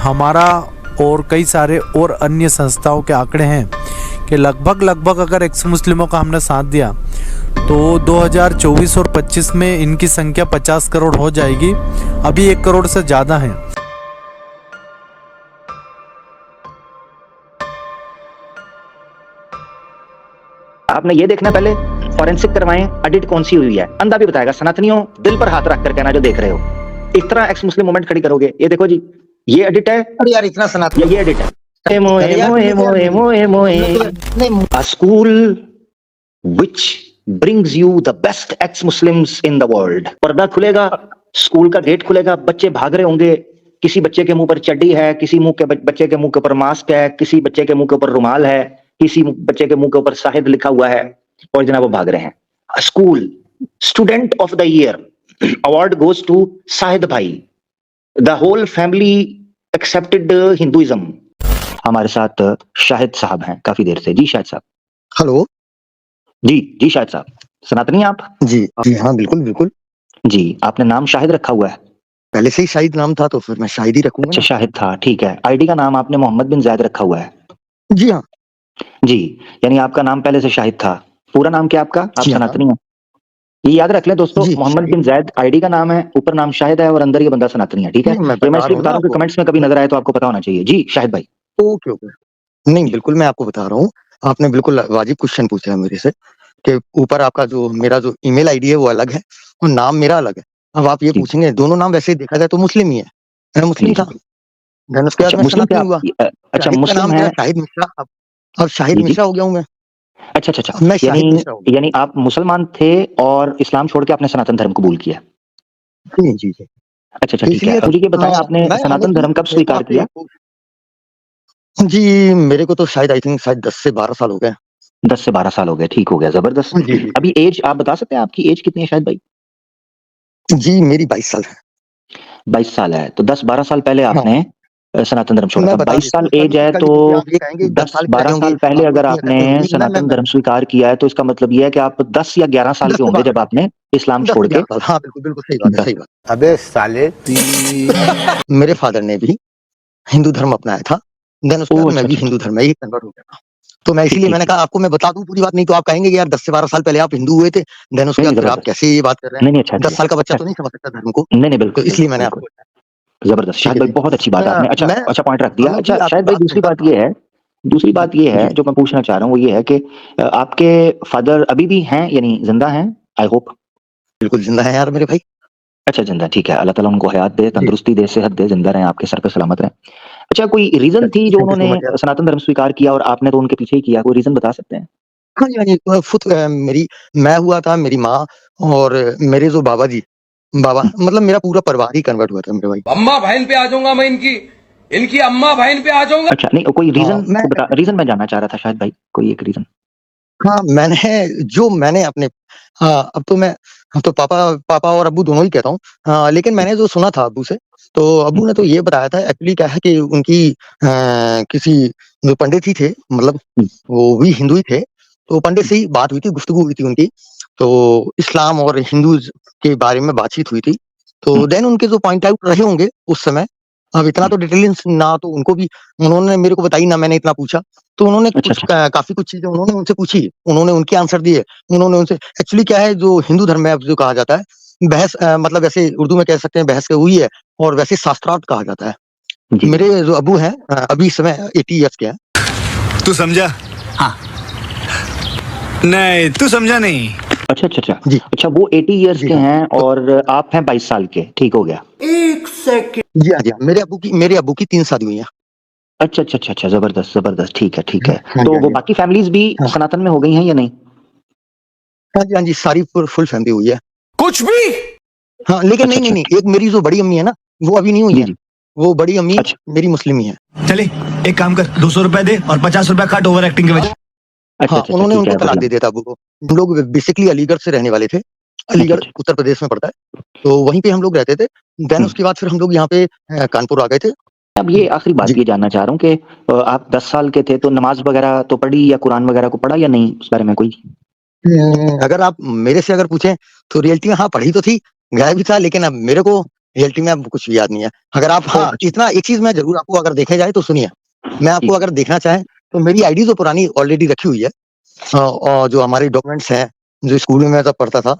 हमारा और कई सारे और अन्य संस्थाओं के आंकड़े हैं कि लगभग अगर एक्स मुस्लिमों का हमने साथ दिया तो 2024 और 25 में इनकी संख्या 50 करोड़ हो जाएगी। अभी 1 करोड़ से ज़्यादा है। आपने ये देखना पहले फॉरेंसिक करवाएं, ऑडिट कौन सी हुई है। अंधा भी बताएगा, सनातनियों दिल पर हाथ रख कर कहना जो देख रहे हो। इस तरह एक्स मुस्लिम मूवमेंट खड़ी करोगे, ये देखो जी, ये एडिट है। अरे यार इतना सनातन ये एडिट है। मोए मोए मोए मोए मोए a school which brings you the best ex Muslims in the world। पर्दा खुलेगा, स्कूल का गेट खुलेगा, बच्चे भाग रहे होंगे, किसी बच्चे के मुंह पर चड्डी है, किसी बच्चे के मुंह के ऊपर मास्क है, किसी बच्चे के मुंह के ऊपर रुमाल है, किसी बच्चे के मुंह के ऊपर शाहिद लिखा हुआ है, और जनाब वो भाग रहे हैं। School student of the year award goes to Shahid भाई। The whole family accepted Hinduism. हमारे साथ शाहिद साहब हैं काफी देर से। जी शाहिद साहब। हेलो। जी शाहिद साहब, सनातनी आप? जी जी हाँ, बिल्कुल बिल्कुल। जी, आपने नाम शाहिद रखा हुआ है? पहले से ही शाहिद नाम था तो फिर मैं शाहिद ही रखूंगा। अच्छा, शाहिद था, ठीक है। आईडी का नाम आपने मोहम्मद बिन जायद रखा हुआ है? जी हाँ। जी, यानी आपका नाम पहले से शाहिद था। पूरा नाम क्या आपका? आप सनातनी हैं? ये याद रख लें दोस्तों, मोहम्मद बिन जायद आईडी का नाम है, ऊपर नाम शाहिद है और अंदर ये बंदा सनातनी है, ठीक है? तो मैं इसलिए बता रहा हूँ कि कमेंट्स में कभी नजर आए तो आपको पता होना चाहिए। जी शाहिद भाई। Okay okay. नहीं बिल्कुल, मैं आपको बता रहा हूँ, आपने बिल्कुल वाजिब क्वेश्चन पूछा है मेरे से कि ऊपर आपका जो मेरा जो ईमेल आईडी है वो अलग है और नाम मेरा अलग है। अब आप ये पूछेंगे, दोनों नाम वैसे देखा जाए तो मुस्लिम ही है। मैं मुस्लिम था, धन उसके बाद मैं सनातनी हुआ। अच्छा, मुस्लिम है शाहिद मिश्रा। अब शाहिद मिश्रा हो गया हूँ मैं। अच्छा, मैं शाहिद मिश्रा हूँ। यानी आप मुसलमान थे और इस्लाम छोड़ के आपने सनातन धर्म कबूल किया? जी जी जी। अच्छा ठीक है। मुझे ये बताएं, आपने सनातन धर्म कब स्वीकार किया? जी मेरे को तो शायद आई थिंक 10 से 12 साल हो गए। 10 से 12 साल हो गए, ठीक हो गया, जबरदस्त। अभी एज आप बता सकते हैं, आपकी एज कितनी है शायद भाई? जी मेरी 22 साल है। 22 साल है, तो 10-12 साल पहले आपने सनातन धर्म छोड़ा था। 22 साल एज है तो 10-12 साल पहले अगर आपने सनातन धर्म स्वीकार किया है तो इसका मतलब यह है कि आप 10 या 11 साल के होंगे जब आपने इस्लाम छोड़ के। हाँ बिल्कुल बिल्कुल सही बात है, सही बात। अबे साले मेरे फादर ने भी हिंदू धर्म अपनाया था, देन उसके बाद मैं भी हिंदू धर्म में ही कन्वर्ट हो गया था। तो मैं इसीलिए मैंने कहा आपको मैं बता दूं पूरी बात, नहीं तो आप कहेंगे कि यार 10 से 12 साल पहले आप हिंदू हुए थे, देन उसके बाद फिर आप कैसे ये बात कर रहे हैं? नहीं, अच्छा, 10 साल का बच्चा तो नहीं समझ सकता धर्म को। नहीं बिल्कुल, तो इसलिए मैंने आपको जबरदस्त शाहिद भाई, बहुत अच्छी बात आपने अच्छा पॉइंट रख दिया। अच्छा शाहिद भाई, दूसरी बात ये है जो मैं पूछना चाह रहा हूँ, वो ये है कि आपके फादर अभी भी हैं, यानी जिंदा हैं? आई होप बिल्कुल जिंदा है यार मेरे भाई। अच्छा जिंदा, ठीक है। अल्लाह ताला उनको हयात दे, तंदुरुस्ती दे, सेहत दे, जिंदा रहें, आपके सर पे सलामत रहें। अच्छा, कोई रीजन थी जो उन्होंने सनातन धर्म स्वीकार किया और आपने तो उनके पीछे ही किया? कोई रीजन बता सकते हैं? हाँ जी, मैं हुआ था, मेरी माँ और मेरे जो बाबा जी, मतलब मेरा पूरा परिवार ही कन्वर्ट हुआ था मेरे भाई। अम्मा बहन पे आ जाऊंगा मैं, इनकी अम्मा बहन पे आ जाऊंगा। अच्छा नहीं, कोई रीजन मैं जानना चाह रहा था शायद भाई, कोई एक रीजन। हाँ मैंने अपने अब तो पापा और अब्बू दोनों ही कहता हूँ, लेकिन मैंने जो सुना था अब्बू से, तो अब्बू ने तो ये बताया था एक्चुअली क्या है कि उनकी किसी जो पंडित ही थे, मतलब वो भी हिंदू ही थे, तो पंडित से ही बात हुई थी, गुफ्तगू हुई थी उनकी, तो इस्लाम और हिंदू के बारे में बातचीत हुई थी। तो देन उनके जो पॉइंट आउट रहे होंगे उस समय, अब इतना तो डिटेल्स ना तो उनको भी उन्होंने मेरे को बताई, ना मैंने इतना पूछा, तो उन्होंने काफी कुछ चीजें उन्होंने उनसे पूछी, उन्होंने उनके आंसर दिए। उन्होंने उनसे एक्चुअली क्या है, जो हिंदू धर्म में जो कहा जाता है बहस, मतलब वैसे उर्दू में कह सकते हैं बहस हुई है, और वैसे शास्त्रार्थ कहा जाता है। मेरे जो अबू हैं अभी इस समय 80 ईयर्स के हैं। तू समझा? हाँ। नहीं तू समझा नहीं। अच्छा जी। अच्छा, वो 80 ईयर्स के हैं और आप हैं 22 साल के, ठीक हो गया। एक सेकंड। जी हाँ, मेरे अबू की 3 शादी हुई है। अच्छा, जबरदस्त, ठीक है। तो वो बाकी फैमिलीज भी सनातन में हो गई हैं या नहीं? हाँ जी, सारी फुल फैमिली हुई है। कुछ भी? हाँ लेकिन नहीं, एक मेरी जो बड़ी अम्मी है ना, वो अभी नहीं हुई है। वो बड़ी अम्मी मेरी मुस्लिम ही है। चले एक काम कर, 200 रुपए दे और 50 रुपए काट ओवर एक्टिंग के वजह। हाँ, उन्होंने उनको तलाक दे दिया था अबू को। हम लोग बेसिकली अलीगढ़ से रहने वाले थे, अलीगढ़ उत्तर प्रदेश में पड़ता है, तो वहीं पे हम लोग रहते थे। देन उसके बाद फिर हम लोग यहाँ पे कानपुर आ गए थे। अब ये आखिरी बात ये जानना चाह रहा हूँ कि आप 10 साल के थे तो नमाज वगैरह तो पढ़ी या कुरान वगैरह को पढ़ा या नहीं, उस बारे में कोई? अगर आप मेरे से पूछें तो रियलिटी में हाँ पढ़ी तो थी, गया भी था, लेकिन अब मेरे को रियलिटी में अब कुछ भी याद नहीं है। अगर आप हाँ इतना एक चीज मैं जरूर आपको अगर देखा जाए तो सुनिए, मैं आपको अगर देखना चाहें तो मेरी आईडी तो पुरानी ऑलरेडी रखी हुई है, और जो हमारे डॉक्यूमेंट्स हैं जो स्कूल में मैं तब पढ़ता था,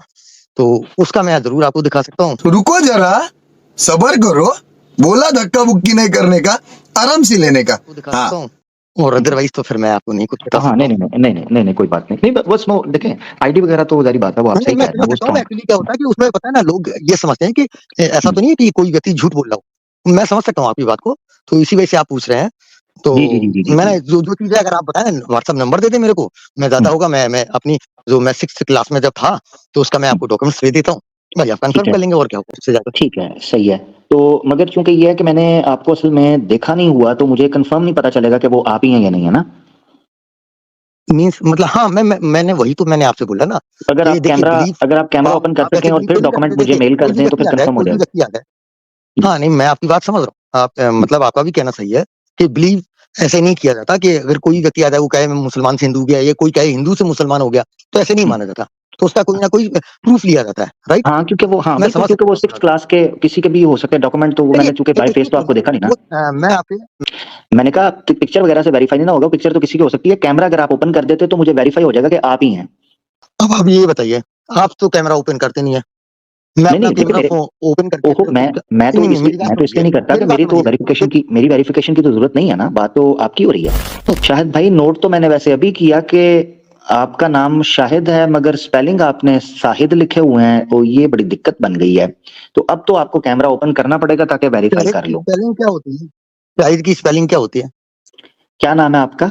तो उसका मैं जरूर आपको दिखा सकता हूँ। रुको जरा, सबर करो। बोला धक्का बुक्की नहीं करने का, आराम से लेने का। आपको दिखा सकता हूँ, और अदरवाइज तो फिर मैं आपको नहीं कुछ बता हाँ, सकता नहीं नहीं नहीं नहीं नहीं नहीं, कोई बात नहीं, नहीं बस नो, देखें आईडी वगैरह तो जारी बात है, वो आप नहीं, सही मैं कह रहे हैं, वो बताऊँ strong एक्चुअली क्या होता है कि उसमें पता है ना, लोग ये समझते हैं कि ऐसा तो नहीं है कि कोई व्यक्ति झूठ बोल रहा हो। मैं समझ सकता हूँ आपकी बात को, तो इसी वजह से आप पूछ रहे हैं। तो जी जी जी जी जी मैंने जो जो चीजें अगर आप बताएं, व्हाट्सएप नंबर दे दे मेरे को, मैं ज्यादा होगा, मैं अपनी जो मैं 6th क्लास में जब था तो उसका मैं आपको डॉक्यूमेंट्स दे देता हूँ, भाई आप ठीक कंफर्म है, कर लेंगे और क्या होगा उससे ज्यादा। ठीक है, सही है। तो मगर चूंकि ये है कि मैंने आपको असल में देखा नहीं हुआ, तो मुझे कंफर्म नहीं पता चलेगा कि वो आप ही हैं या नहीं, है ना? मीन्स मतलब हाँ, मैंने वही तो मैंने आपसे बोला ना, अगर ये आप देखिए कैमरा बिलीव, अगर आप कैमरा ओपन कर आप ऐसे सकें और बिलीव फिर तो नहीं कर डॉक्यूमेंट सकते। मुझे देखिए मेल कर कोई भी दें तो व्यक्ति फिर आ जाए, कंफर्म हो कोई भी जाएगा। व्यक्ति आ जाए, हाँ नहीं मैं आपकी बात समझ रहा हूँ, आप मतलब आपका भी कहना सही है कि बिलीव ऐसे नहीं किया जाता कि अगर कोई व्यक्ति आ जाए वो कहे मैं मुसलमान से हिंदू गया, या कोई कहे हिंदू से मुसलमान हो गया, तो ऐसे नहीं माना जाता, तो उसका कोई ना कोई प्रूफ लिया जाता है, राइट। हाँ, क्योंकि वो, हाँ मैं बिल्कुल, समझ क्योंकि सकता वो हूँ आपकी 6th बात को। क्लास के किसी के भी हो सकते हैं डॉक्यूमेंट, तो वो देखिए मैंने चूंकि देखिए लाइव फेस तो आपको देखा नहीं ना। मैं आपके मैंने कहा पिक्चर वगैरह से वेरीफाई नहीं ना होगा, पिक्चर तो किसी की हो सकती है, कैमरा अगर आप ओपन कर देते तो मुझे वेरीफाई हो जाएगा कि आप ही हैं। अब ये बताइए, आप तो कैमरा ओपन करते नहीं है, मैं नहीं अपना नहीं, देखिए कैमरा मेरे, ओपन करके ओहो, मैं तो नहीं नहीं इसलिए, मेरी बात मैं तो इसलिए समझिए, नहीं करता कि मेरी बात मेरी तो समझिए। वेरिफिकेशन की तो जरूरत नहीं है ना, बात तो आपकी हो रही है। शाहिद भाई, नोट तो मैंने वैसे अभी किया कि आपका नाम शाहिद है, मगर स्पेलिंग आपने साहिद लिखे हुए हैं, तो ये बड़ी दिक्कत बन गई है। तो अब तो आपको कैमरा ओपन करना पड़ेगा ताकि वेरीफाई शाहिद कर की लो। स्पेलिंग क्या होती है? शाहिद की स्पेलिंग क्या होती है? क्या नाम है आपका?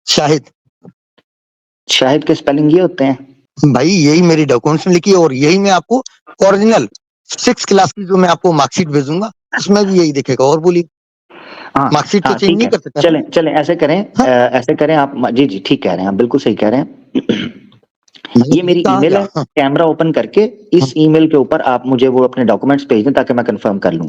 शाहिद। शाहिद के स्पेलिंग ये होते हैं? भाई यही मेरी डॉक्यूमेंट्स में लिखी है, और यही मैं आपको ओरिजिनल 6th क्लास की जो मैं आपको मार्कशीट भेजूंगा उसमें भी यही दिखेगा, और बोलिए, हाँ मार्कशीट तो हाँ, चेंज ठीक नहीं है, कर सकते ना। चलें चलें, ऐसे करें, हाँ, ऐसे करें आप, जी जी ठीक कह रहे हैं आप, बिल्कुल सही कह रहे हैं। मैंने ये सही मेरी कहा ईमेल क्या? है, हाँ, कैमरा ओपन करके हाँ। इस ईमेल के ऊपर आप मुझे वो अपने डॉक्यूमेंट्स भेज दें ताकि मैं कंफर्म कर लूं।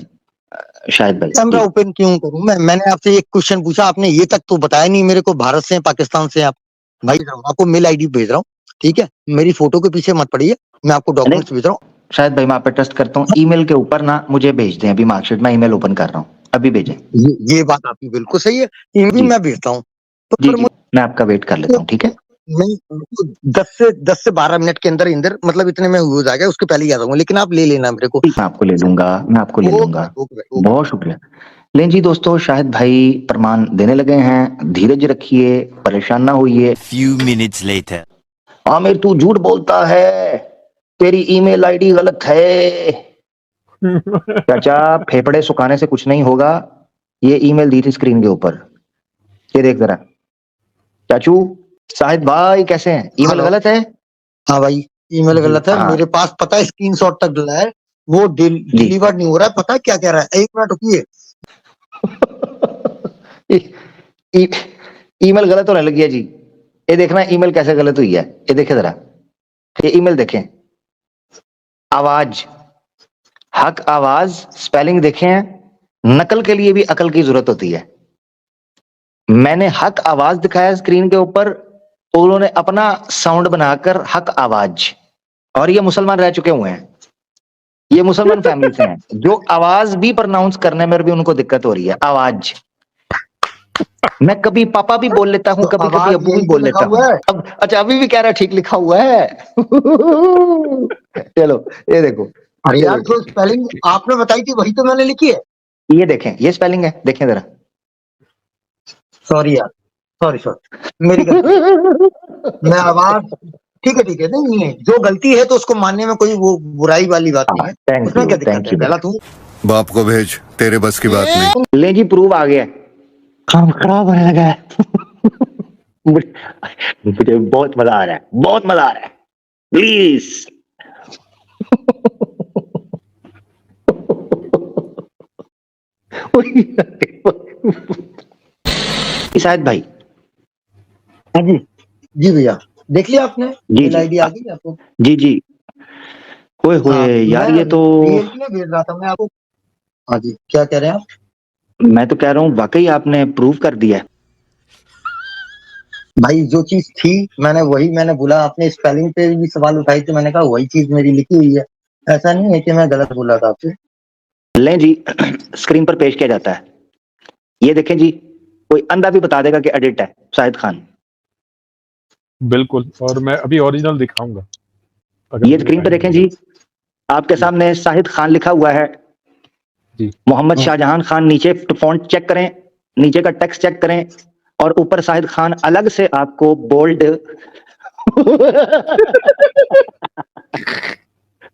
शाहिद भाई कैमरा जी। ओपन क्यों करूं मैंने आपसे एक क्वेश्चन पूछा, आपने ये तक तो बताया नहीं मेरे को, भारत से हैं, पाकिस्तान से हैं आप? भाई आपको मेल आईडी भेज रहा हूँ, ठीक है, मेरी फोटो के पीछे मत पड़िए, मैं आपको नहीं, डॉक्यूमेंट्स भेज रहा हूँ। शाहिद भाई मैं आप पे ट्रस्ट करता हूँ, ईमेल के ऊपर ना मुझे भेज दें, अभी मार्कशीट मैं ईमेल ओपन कर रहा हूँ, अभी भेजें। ये बात आपकी बिल्कुल सही है, ये भी जी मैं भेजता हूँ, तो जी फिर जी, मैं आपका वेट कर लेता हूँ, ठीक है। नहीं, मुझको 10 से 12 मिनट के अंदर अंदर मतलब इतने में हो जाएगा, उसके पहले ही आ जाऊंगा, लेकिन आप ले लेना मेरे को। मैं आपको ले लूंगा, मैं आपको ले ओके लूंगा। भाई, ओके भाई, ओके। बहुत शुक्रिया। लें जी दोस्तों, शाहिद भाई प्रमाण देने लगे हैं, धीरज रखिए, परेशान ना होइए। Few minutes later. आमिर तू झूठ बोलता है, तेरी ईमेल आईडी गलत है। चाचा, फेफड़े सुखाने से कुछ नहीं होगा, ये ईमेल दी थी स्क्रीन के ऊपर, ये देख जरा। चाचू, शाहिद भाई कैसे हैं? ईमेल हेलो, गलत है? हाँ भाई, ईमेल गलत है, हाँ मेरे पास पता है स्क्रीनशॉट तक डला है, वो जी। डिलीवर नहीं हो रहा है, पता है क्या कह रहा है, एक मिनट रुकिए। ईमेल गलत होने लगी है जी, ये देखना ईमेल कैसे गलत हुई है, ये देखें जरा, ये ईमेल देखें, आवाज, हक आवाज, स्पेलिंग देखें हैं, नकल के लिए भी अकल की जरूरत होती है। मैंने हक आवाज दिखाया स्क्रीन के ऊपर, तो उन्होंने अपना साउंड बनाकर हक आवाज, और ये मुसलमान रह चुके हुए हैं, ये मुसलमान फैमिली से हैं, जो आवाज भी प्रोनाउंस करने में भी उनको दिक्कत हो रही है, आवाज। मैं कभी पापा भी बोल लेता हूँ, तो कभी कभी आवाज अब्बू भी यही तो बोल लिखा लेता हुआ हूँ। है। अब अच्छा, अभी भी कह रहा है ठीक लिखा हुआ है। चलो ये देखो, अरे ये यार, देखो, जो स्पेलिंग आपने बताई थी वही तो मैंने लिखी है। ये देखें, ये स्पेलिंग है, देखें जरा। सॉरी यार, सॉरी सॉरी, मेरी गलती है, मैं आवाज, ठीक है, नहीं नहीं, जो गलती है तो उसको मानने में कोई वो बुराई वाली बात नहीं है, थैंक उसमें यू, क्या दिक्कत थैंक है, यू। गलत हूँ। बाप को भेज, तेरे बस की बात नहीं। ले जी, प्रूव आ गया, काम खराब होने लगा है। मुझे बहुत मजा आ रहा है, बहुत मजा आ रहा है, प्लीज। शायद भाई, हाँ जी, जी भैया, देख लिया आपने, जी मेल जी आईडी आ गई आपको? जी जी, ओए होए हाँ, यार, मैं ये तो, रियलिटी में भेज रहा था मैं आपको। हाँ जी, क्या कह रहे हैं आप? मैं तो कह रहा हूँ वाकई आपने प्रूव कर दिया है। भाई जो चीज थी मैंने वही मैंने बोला, आपने स्पेलिंग पे भी सवाल उठाई थे, मैंने कहा वही चीज मेरी लिखी हुई है, ऐसा नहीं है कि मैं गलत बोला था आपसे। लें जी, स्क्रीन पर पेश किया जाता है, ये देखें जी, कोई अंधा भी बता देगा कि एडिट है शाहिद खान। बिल्कुल, और मैं अभी ओरिजिनल दिखाऊंगा। अगर ये मुझे स्क्रीन पर टाइम देखें मिलेगा। जी, आपके सामने शाहिद खान लिखा हुआ है, जी मोहम्मद शाहजहां खान नीचे फॉन्ट चेक करें, नीचे का टेक्स्ट चेक करें, और ऊपर शाहिद खान अलग से आपको बोल्ड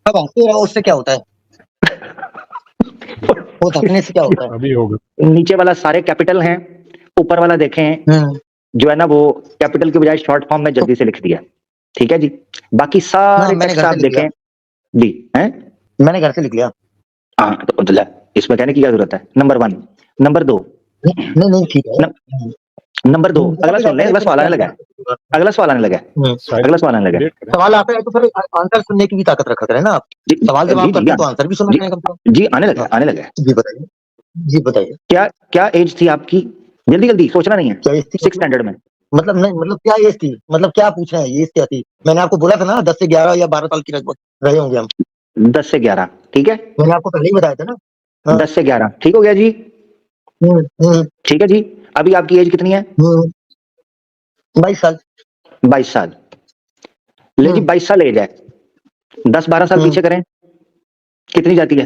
अब हंसते रहो, उससे क्या होता है? वो हंसने से क्या होता है? अभी होगा। नीचे वाला सारे कैपिटल हैं, ऊपर वाला देखें जो है ना वो कैपिटल के बजाय शॉर्ट फॉर्म में जल्दी से लिख दिया, ठीक है जी। बाकी सारे मैंने टेक्स्ट घर आप से लिख लिया। देखें जी हैं। मैंने घर से लिख लिया। हाँ तो इसमें कहने की क्या जरूरत है? नंबर 1, नंबर 2, नहीं ठीक है। नंबर 2, अगला सुन ले, अगला सवाल आने लगा है, अगला सवाल आने लगा है, शायद अगला सवाल आने लगा है। वेट करें। सवाल आता है तो फिर आंसर सुनने की भी ताकत रखा करें ना आप। जी, सवाल जब जी, आप जी, करते हैं तो आंसर भी सुना जी, करें कम से कम। जी आने लगा है, आने लगा है। जी बताइए, जी बताइए। क्या क्या एज थी आपकी? जल्दी जल्दी, सोचना नहीं है। क्या एज थी? 6th स्टैंडर्ड में। मतलब नहीं, मतलब क्या एज थी, मतलब क्या पूछ रहे हैं, एज क्या थी? मैंने आपको बोला था ना 10 से 11 या 12 साल की लगभग रहे होंगे हम। 10 से 11, ठीक है, मैंने आपको पहले ही बताया था ना। हाँ। 10 से 11 ठीक हो गया जी, हम्म, ठीक है जी। अभी आपकी एज कितनी है? 22 साल। 22 साल। ले जी, 22 साल एज है, 10-12 साल पीछे करें, कितनी जाती है?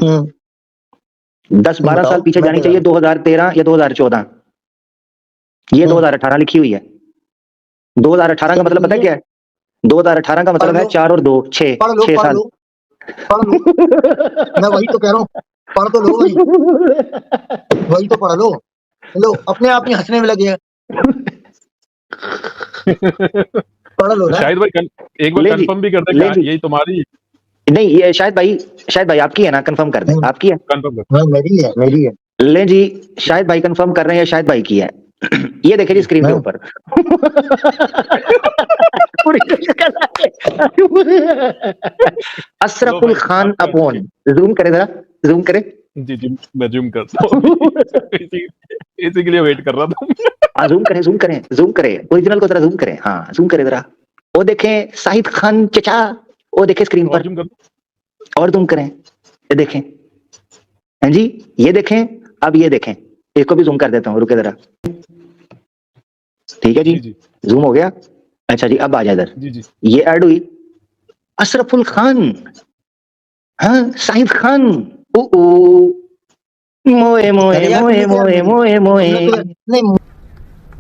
10-12 बताओ, साल पीछे मैं जानी क्या चाहिए, 2013 या 2014। ये 2018 लिखी हुई है। 2018 का मतलब पता है क्या है? 2018 का मतलब है 4 और 2 6, पढ़ लो 6 पढ़ साल। लो पढ़ लो। मैं वही तो कह रहा हूँ, पढ़ तो लो भाई, वही तो पढ़ लो। लो अपने आप ही हंसने में लगे हैं। पढ़ लो ना। शायद भाई एक बार ले जी, कंफर्म भी कर दे ले क्या जी। यही तुम्हारी? नहीं, ये शायद भाई आपकी है ना, कंफर्म कर दें, आपकी है। कंफर्म कर। हाँ मेरी है, मेरी है। ले जी, शायद भाई कंफर्म कर रहे हैं, शायद भाई की है। ये देखिए जी स्क्रीन के हाँ। ऊपर। अशरफुल खान अपोन, जूम करे जरा, जूम करे। जी जी, मैं जूम करता हूँ। इसी के लिए वेट कर रहा था। हाँ जूम करें, जूम करें, जूम करें, ओरिजिनल को जरा जूम करें, हाँ जूम करें जरा। वो देखें शाहिद खान चचा, वो देखें स्क्रीन और पर, जूम कर। और जूम करें, ये देखें। हाँ जी, ये देखें, अब ये देखें, इसको भी जूम कर देता हूँ, रुके जरा। ठीक है जी, जी जी जूम हो गया। अच्छा जी, अब आ जाए इधर, जी जी। ये ऐड हुई अशरफुल खान, हाँ शाहिद खान, ओ मोए मोए मोए मोए मोए मोए। नहीं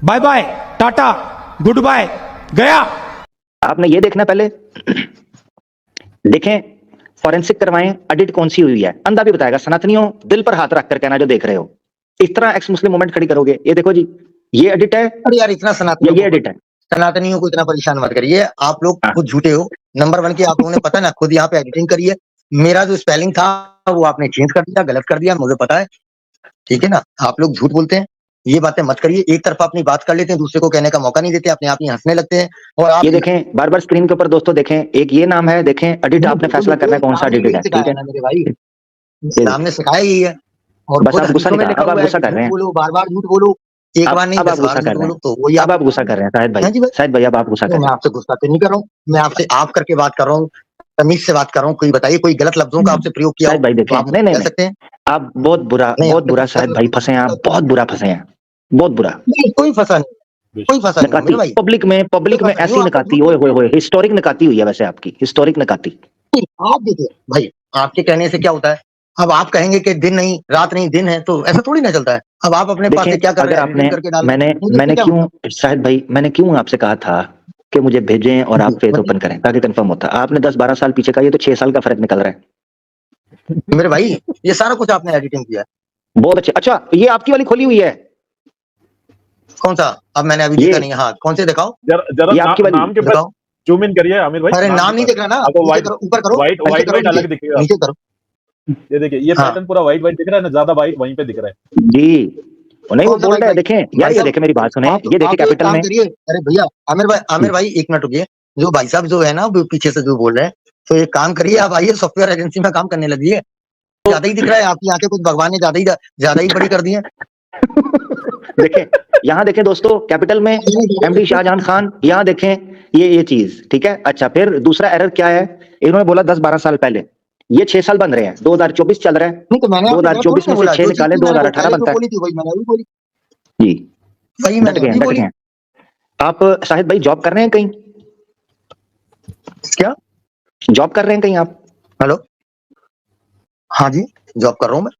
bye bye, tata, good bye, गया। आपने ये देखना पहले, देखें फॉरेंसिक करवाएं, एडिट कौन सी हुई है, अंधा भी बताएगा। सनातनियों दिल पर हाथ रख कर कहना जो देख रहे हो, इस तरह एक्स मुस्लिम मूवमेंट खड़ी करोगे। ये देखो जी, ये एडिट है अरे यार इतना या ये एडिट है? सनातनियों को इतना परेशान मत करिए, आप लोग हाँ। खुद झूठे हो। नंबर 1 की आप लोगों ने पता ना खुद यहाँ पे एडिटिंग करी है। मेरा जो स्पेलिंग था वो आपने चेंज कर दिया, गलत कर दिया, मुझे पता है। ठीक है ना, आप लोग झूठ बोलते हैं, ये बातें मत करिए। एक तरफा अपनी बात कर लेते हैं, दूसरे को कहने का मौका नहीं देते, अपने आप ही हंसने लगते हैं। और आप ये देखें बार बार स्क्रीन के ऊपर दोस्तों, देखें एक ये नाम है, देखें एडिट, आपने फैसला करना है कौन सा एडिट है, ठीक है? मेरे भाई नाम ने सिखाया यही है। और बस खुद आप गुस्सा हदीसों में नहीं, लिखा अब आप हुआ है गुस्सा कि कर रहे झूठ हैं, बोलो, बार बार झूठ बोलो, एक बार नहीं अब 10 आप बार गुस्सा झूठ कर रहे बोलो, हैं, तो वही अब आप गुस्सा कर रहे हैं शायद हाँ जी भाई, शायद भाई अब आप गुस्सा कर मैं रहे हैं। आपसे गुस्सा तो नहीं कर रहा हूँ, मैं आपसे आप करके बात कर रहा हूँ, तमीज से बात कर रहा हूँ। कोई बताइए, कोई गलत लफ्जों का आपसे प्रयोग किया हो शायद भाई तो देखें, आप नहीं नहीं कह नहीं, सकते हैं। आप बहुत बुरा, नहीं, बहुत आपने बुरा कुछ शायद भाई फंसे हैं आप, बहुत बुरा फंसे हैं, बहुत बुरा। नहीं, कोई फंसा नहीं, कोई फंसा नहीं नकाती मेरे भाई। पब्लिक में ऐसी नकाती, ओए होए होए, हिस्टोरिक नकाती हुई है वैसे आपकी, हिस्टोरिक नकाती। आप देखिए भाई, आपके कहने से क्या होता है? अब आप कहेंगे कि दिन नहीं रात नहीं दिन है, तो ऐसा थोड़ी ना चलता है। अब आप अपने पास से देखें क्या कर रहे अगर हैं, आपने, एडिटिंग करके डाल मैंने रहे हैं, मैंने क्या क्यों शायद भाई, मैंने क्यों आपसे कहा था कि मुझे भेजें और आप फेस ओपन करें ताकि कंफर्म होता। आपने 10-12 साल पीछे का, ये तो 6 साल का फर्क निकल रहा है। मेरे भाई ये सारा कुछ आपने एडिटिंग किया है। बहुत अच्छे। अच्छा ये आपकी वाली खोली हुई है, कौन सा? अब मैंने अभी ये देखा नहीं है। हाँ कौन से दिखाओ, जरा ये आपकी वाली नाम के पास दिखाओ। जूम इन करिए आमिर भाई। अरे नाम के नहीं पास दिख रहा ना, आपको नीचे वाइट करो, ऊपर करो, वाइट ऐसे वाइट करो, वाइट अलग दिखेगा। नीचे करो। ये देखिए, ये हाँ। पैटर्न पूरा वाइट वाइट दिख रहा है ना, ज्यादा वाइट वहीं पे दिख रहा है। जी नहीं वो कौन सा बोल्ड है, भाई? देखें यार, भाई ये साहब, देखें मेरी बात सुने, आप ये देखें एक कैपिटल काम में। करिए। अरे भैया आमिर भाई 1 मिनट रुकिए। जो भाई साहब जो है ना वो पीछे से जो बोल रहे हैं, तो एक काम करिए, आप आइए सॉफ्टवेयर एजेंसी में काम करने लगिए। ज्यादा ही दिख रहा है, आपकी आंखें कुछ भगवान ने ज्यादा ही बड़ी कर दी है। देखें यहाँ देखें दोस्तों, कैपिटल में एमडी शाहजहां खान, यहाँ देखें ये चीज, ठीक है। अच्छा फिर दूसरा एरर क्या है, इन्होंने बोला 10-12 साल पहले, ये 6 साल बन रहे हैं, 2024 चल रहा है, नहीं तो मैंने 2024 में से 6 निकाले 2018 बनता है। बोली थी वही मैंने अभी बोली, जी वही डट मैंने गए अभी डट बोली। गए। आप शाहिद भाई जॉब कर रहे हैं कहीं? क्या? जॉब कर रहे हैं कहीं आप? हेलो, हाँ जी जॉब कर रहा हूँ मैं।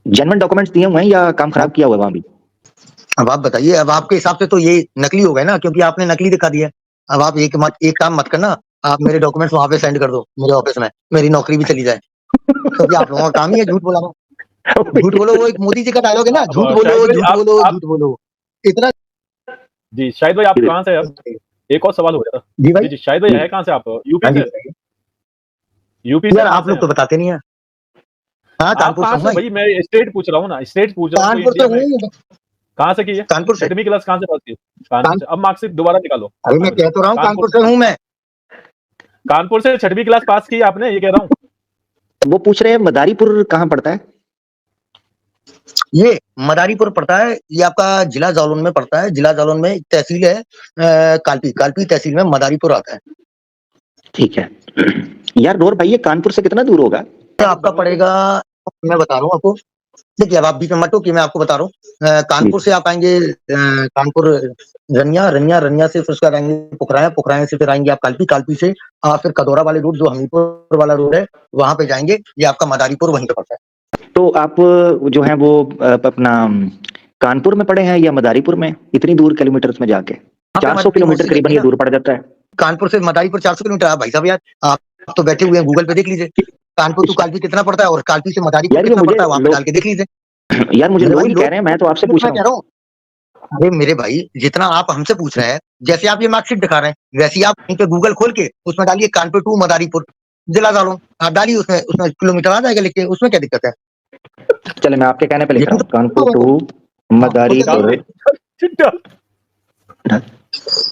जेन्युइन डॉक्यूमेंट्स दिए हुए हैं या काम खराब किया हुआ है वहां भी? अब आप बताइए, अब आपके हिसाब से तो ये नकली हो गए ना, क्योंकि आपने नकली दिखा दिया। अब आप एक काम मत करना, आप मेरे डॉक्यूमेंट्स वहां पे सेंड कर दो मेरे ऑफिस में, मेरी नौकरी भी चली जाए, क्योंकि आप लोगों का काम ही है झूठ बोला। झूठ बोलो, वो एक मोदी जी का डायलॉग है ना, झूठ बोलो शाहिद भाई, झूठ आप- बोलो आप- झूठ बोलो, इतना। जी शाहिद भाई, आप कहाँ से हैं अब? एक और सवाल हो गया था। जी भाई, जी शाहिद भाई, है कहाँ से आप? यूपी हाँ जी से? यूपी से यार, कहाँ आप से लोग तो हैं? बताते नहीं है। हाँ, आप कानपुर से कहाँ हूँ से भाई, भाई? मैं स्टेट पूछ रहा हूँ ना, स्टेट पूछ रहा हूँ, कोई कानपुर से इंडिया में हूँ, कहाँ से की है? कानपुर से। 8वीं क्लास कहाँ से पास की? कानपुर कान से। अब मार्कशीट दोबारा निकालो। अरे मैं कह तो रहा हूँ कानपुर से हूँ मैं। कानपुर से 6वीं क्लास पास की है आपने, ये कह रहा हूँ। वो पूछ रहे हैं मदारीपुर कहाँ पड़ता है? ये मदारीपुर पड़ता है, ये आपका जिला जालौन में पड़ता है। जिला जालौन में एक तहसील है, कालपी तहसील में मदारीपुर आता है। ठीक है यार नूर भाई, ये कानपुर से कितना दूर होगा? आपका पड़ेगा, मैं बता रहा हूँ आपको। देखिए, अब आप बीच में मत हो कि मैं आपको बता रहा हूँ। कानपुर से आप आएंगे, कानपुर रनिया से फिर उसके बाद आएंगे पुखराया से फिर आएंगे आप कालपी से आप फिर कदौरा वाले रोड, जो हमीरपुर वाला रोड है, वहां पे जाएंगे। ये आपका मदारीपुर वहीं पे पड़ता है। तो आप जो है वो अपना कानपुर में पड़े हैं या मदारीपुर में? इतनी दूर किलोमीटर में जाके 400 किलोमीटर करीबन ये दूर पड़ जाता है। कानपुर से मदारीपुर 400 किलोमीटर। आप भाई साहब यार, आप तो बैठे हुए हैं, गूगल पे देख लीजिए कानपुर टू कालपी कितना पड़ता है और कालपी से मदारीपुर यार ये कितना मुझे पड़ता है, वहां पे डाल के देख लीजिए। यार मुझे मेरे लोग भाई, ही कह रहे हैं, मैं तो आपसे पूछ मैं रहा कह रहा हूँ, अरे मेरे भाई, जितना आप हमसे पूछ रहे हैं, जैसे आप ये मार्कशीट दिखा रहे हैं, वैसे ही आप वहीं पे गूगल खोल के उसमें डालिए कानपुर टू मदारीपुर जिला जालौन, आप डालिए, उसमें उसमें किलोमीटर आ जाएगा लिख के, उसमें क्या दिक्कत है? हूँ। चले मैं आपके कहने पे लिख रहा हूँ, कानपुर टू मदारीपुर।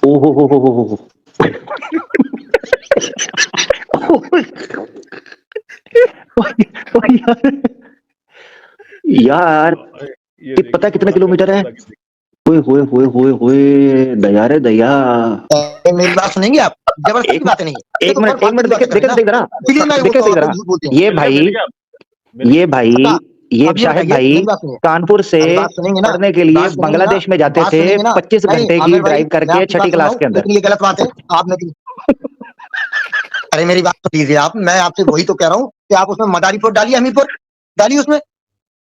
ओहो हो यार ये पता कितने किलोमीटर है? होए दया रे दया। मेरी बात सुनेंगे आप? जबरदस्ती की बातें नहीं है। एक मिनट देखे जरा ये भाई ये शाहिद भाई कानपुर से पढ़ने के लिए बांग्लादेश में जाते थे 25 घंटे की ड्राइव करके 6ठी क्लास के अंदर। ये गलत बात है आपने। अरे मेरी बात सुन लीजिए आप, मैं आपसे वही तो कह रहा हूँ कि आप उसमें मदारीपुर डालिए, हमीरपुर डालिए उसमें।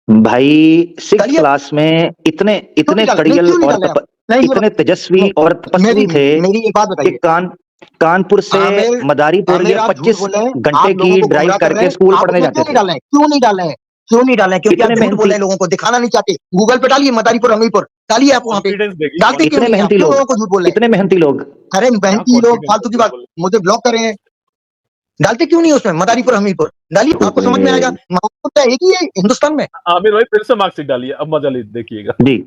भाई 6th क्लास में इतने कड़ियल और इतने तेजस्वी और तपस्वी थे मेरी एक बात बताइए, कानपुर से मदारीपुर ये 25 घंटे की ड्राइव करके स्कूल पढ़ने जाते थे। क्यों नहीं डाल रहे हैं? क्योंकि आप झूठ बोल रहे हैं, लोगों को दिखाना नहीं चाहते। गूगल पे डालिए मदारीपुर हमीरपुर, डालिए आप वहाँ पे। डालते क्यों नहीं? मेहनती लोगों को झूठ बोल रहे हैं। इतने मेहनती लोग। अरे मेहनती लोग फालतू की बात, मुझे ब्लॉक कर रहे हैं। डालते क्यों नहीं उसमें मदारीपुर हमीरपुर? डालिए, आपको समझ में आएगा। महत्व एक ही है हिंदुस्तान में। आमिर भाई फिर से मार्कशीट डालिए, अब मजा देखिएगा। जी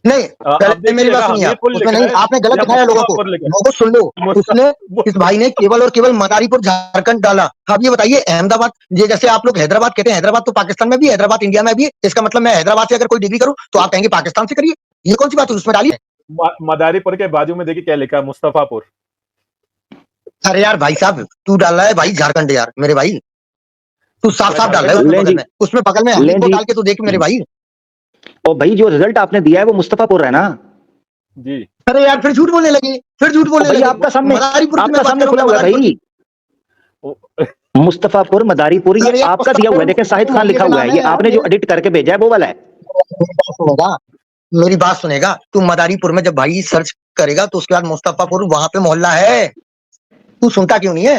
नहीं, पहले मेरी बात सुनिए, उसमें नहीं, आपने गलत दिखाया लोगों को। लोगों सुन लो, उसने इस भाई ने केवल और केवल मदारीपुर झारखंड डाला। अब ये बताइए, अहमदाबाद, ये जैसे आप लोग हैदराबाद कहते हैं, हैदराबाद तो पाकिस्तान में भी है, हैदराबाद इंडिया में भी है। इसका मतलब मैं हैदराबाद से अगर कोई डिग्री करूं तो आप कहेंगे पाकिस्तान से करिए। ये कौन सी बात है? उसमें डालिए। मदारीपुर के बाजू में देखिए क्या लिखा है, मुस्तफापुर। अरे यार भाई साहब, तू डाल रहा है भाई झारखंड यार मेरे भाई, तू साफ साफ डाल रहा है उसमें बगल में हमीरपुर डाल के तो देख मेरे भाई। और भाई जो रिजल्ट आपने दिया है वो मुस्तफापुर है ना? जी। अरे यार फिर झूठ बोलने लगे, आपका सामने खुला हुआ है भाई, मुस्तफापुर मदारीपुर, ये आपका दिया हुआ है। देखें शाहिद खान लिखा हुआ है, ये आपने जो एडिट करके भेजा है वो वाला है। मेरी बात सुनेगा, तू मदारीपुर में जब भाई सर्च करेगा तो उसके बाद मुस्तफापुर वहां पे मोहल्ला है। तू सुनता क्यों नहीं है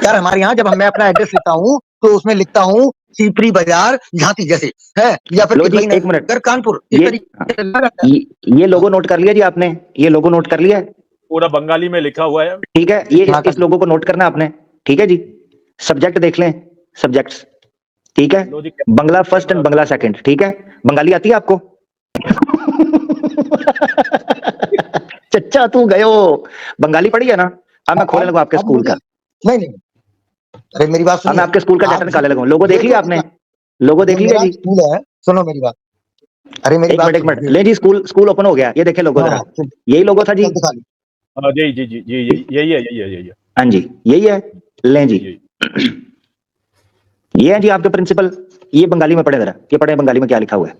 यार? हमारे यहाँ जब मैं अपना एड्रेस लिखता हूँ तो उसमें लिखता हूँ सीपरी बाजार झांसी जैसे है, या फिर एक मिनट कानपुर। ये लोगो नोट कर लिया जी आपने? ये लोगो नोट कर लिया है? पूरा बंगाली में लिखा हुआ है। ठीक है, ये इस लोगो को नोट करना आपने। ठीक है जी, सब्जेक्ट देख लें, सब्जेक्ट्स। ठीक है, बंगला फर्स्ट एंड बंगला सेकंड। ठीक है, बंगाली आती है आपको? चच्चा तू गयो, बंगाली पढ़ी है ना? अब मैं खोलने लगा आपके स्कूल का। नहीं, अरे मेरी बात सुनिए, मैं आपके स्कूल का डाटा निकालने लगा। लोगो देख लिया आपने? लोगो देख लिया जी? सुनो मेरी बात। अरे मेरी बात, एक मिनट ले जी, स्कूल ओपन हो गया। ये देखे लोगो जरा, यही लोगो था जी? जी यही है। हाँ जी यही है, लें जी, ये है जी आपके प्रिंसिपल, ये बंगाली में पढ़े जरा, ये पढ़े बंगाली में क्या लिखा हुआ है।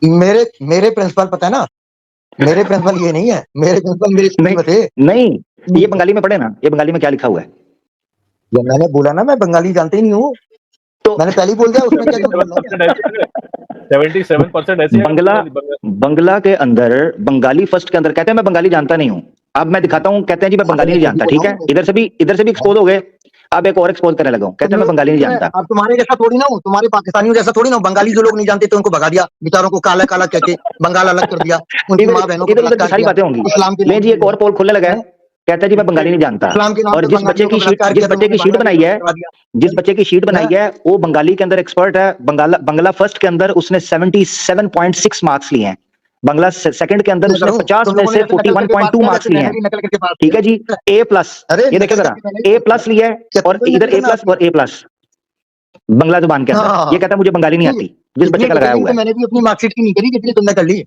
मेरे मेरे प्रिंसिपल पता है ना, मेरे प्रिंसिपल ये नहीं है, मेरे प्रिंसिपल मेरे स्कूल में थे। नहीं ये बंगाली में पढ़े ना, ये बंगाली में क्या लिखा हुआ है। जब मैंने बोला ना मैं बंगाली जानते ही नहीं हूँ, तो मैंने पहले ही बोल दिया, उसमें क्या बोल रहा हूँ। 77% ऐसे बंगला के अंदर, बंगाली फर्स्ट के अंदर कहते हैं मैं बंगाली जानता नहीं हूँ। अब मैं दिखाता हूँ, कहते हैं जी मैं बंगाली नहीं जानता, ठीक है, इधर से भी एक्सपोज हो गए। अब एक और एक्सपोज करने लगा हूं, कहते हैं मैं बंगाली नहीं जानता। अब तुम्हारे जैसा थोड़ी ना हूँ, तुम्हारे पाकिस्तानियों जैसा थोड़ी ना हूँ। बंगाली जो लोग नहीं जानते तो उनको भगा दिया, बेचारों को काला काला कहके बंगाल अलग कर दिया, उनकी माँ बहनों को इधर सारी बातें होंगी। ले जी एक और पोल खोलने लगा है, कहता है जी मैं बंगाली नहीं जानता। और जिस बच्चे की शीट बनाई है वो बंगाली के अंदर एक्सपर्ट है। बंगला फर्स्ट के अंदर उसने 77.6 मार्क्स लिए हैं, बंगला सेकंड के अंदर उसने 50 में से 41.2 मार्क्स लिए हैं, ठीक है जी। A+, ये देखिए जरा, A+ लिया है और इधर A+ और A+, बंगला जुबान के अंदर। ये कहता है मुझे बंगाली नहीं आती, जिस बच्चे का लगाया हुआ है। मैंने भी अपनी मार्कशीट की नहीं करी जितनी तुमने कर ली।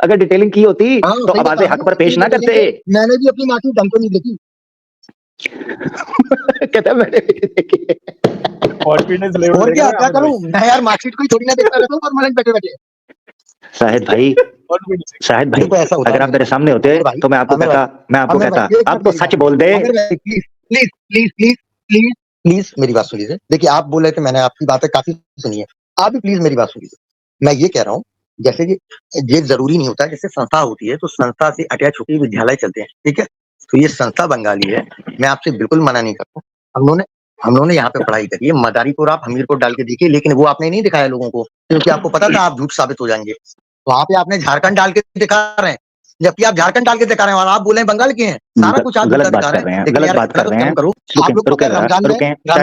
अगर डिटेलिंग की होती तो आवाजें हक पर पेश ना करते। मैंने भी अपनी मार्कशीट ढंग से नहीं देखी। कहता मैंने भी देखी। कॉन्फिडेंस लेवल और क्या करूं मैं यार, मार्कशीट को ही थोड़ी ना देखता रहता हूं परमानेंट बैठे बैठे। शाहिद भाई, अगर आप मेरे सामने होते तो मैं आपको कहता आप तो सच बोल दे। Please please please please please मेरी बात सुनिए। देखिए आप बोल रहे थे, मैंने आपकी बातें काफी सुनी है, आप भी प्लीज मेरी बात सुनिए। मैं ये कह रहा हूँ, जैसे कि ये जरूरी नहीं होता, जैसे संस्था होती है तो संस्था से अटैच होकर विद्यालय चलते हैं, ठीक है। तो ये संस्था बंगाली है, मैं आपसे बिल्कुल मना नहीं करता। हम लोगों ने यहाँ पे पढ़ाई करी है। मदारीपुर आप हमीरपुर डाल के देखिए, लेकिन वो आपने नहीं दिखाया लोगों को, क्योंकि आपको पता था आप झूठ साबित हो जाएंगे। वहां पे आपने झारखंड डाल के दिखा रहे हैं, जबकि आप झारखंड डाल के दिखा रहे हैं और आप बोले बंगाल के हैं। सारा कुछ आप गलत बात कर रहे हैं, गलत बात कर रहे हैं।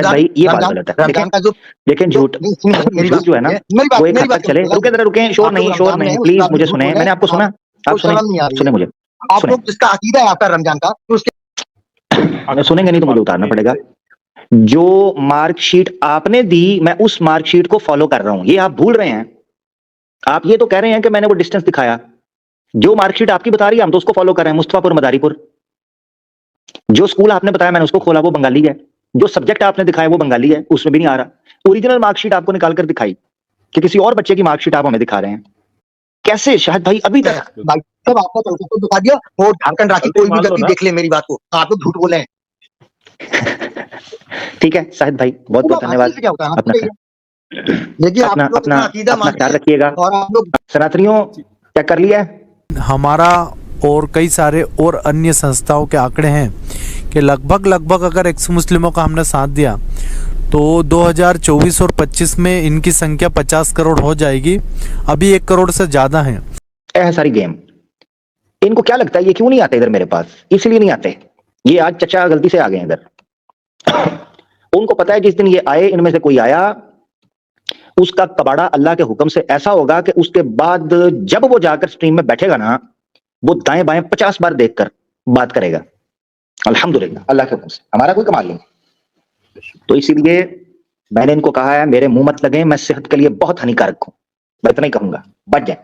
भाई ये बात गलत है। रमजान का जो लेकिन झूठ जो है ना वो एक हद तक चले। रुके जरा, रुके, शोर नहीं प्लीज, मुझे सुने, मैंने आपको सुना, आप सुने मुझे। आप लोग जिसका अकीदा है आपका रमजान का, उसके अगर सुनेंगे नहीं तो मुझे उतारना पड़ेगा। जो मार्कशीट आपने दी मैं उस मार्कशीट को फॉलो कर रहा हूं, ये आप भूल रहे हैं। आप ये तो कह रहे हैं कि मैंने वो डिस्टेंस दिखाया, जो मार्कशीट आपकी बता रही है हम तो उसको फॉलो कर रहे हैं। मुस्तफापुर मदारीपुर, जो स्कूल आपने बताया मैंने उसको खोला, वो बंगाली है। जो सब्जेक्ट आपने दिखाया वो बंगाली है, उसमें भी नहीं आ रहा। ओरिजिनल मार्कशीट आपको निकाल कर दिखाई कि किसी और बच्चे की मार्कशीट आप हमें दिखा रहे हैं। कैसे शाहिद भाई अभी तक सब आपका तो दिखा दिया। वो झारखंड राखी कोई भी व्यक्ति देख ले मेरी बात को, आप लोग झूठ बोले हैं। ठीक है शाहिद भाई, बहुत बहुत धन्यवाद। देखिए अपना ख्याल रखिएगा। और आप लोग सनातनियों क्या कर लिया है, हमारा और कई सारे और अन्य संस्थाओं के आंकड़े हैं कि लगभग अगर एक्स मुस्लिमों का हमने साथ दिया तो 2024 और 25 में इनकी संख्या 50 करोड़ हो जाएगी। अभी 1 करोड़ से ज़्यादा हैं। है सारी गेम। इनको क्या लगता है ये क्यों नहीं आते इधर मेरे पास? इसलिए नहीं आते। ये आज चचा गलती से आ गए इधर। उनको पता है जिस दिन ये आए, इनमें से कोई आया, उसका कबाड़ा अल्लाह के हुक्म से ऐसा होगा कि उसके बाद जब वो जाकर स्ट्रीम में बैठेगा ना, वो दाएं बाएं 50 बार देखकर बात करेगा। अल्हम्दुलिल्लाह, अल्लाह के हुक्म से, हमारा कोई कमाल नहीं। तो इसीलिए मैंने इनको कहा है मेरे मुंह मत लगे, मैं सेहत के लिए बहुत हानिकारक हूं। मैं इतना ही कहूंगा, बच जाए।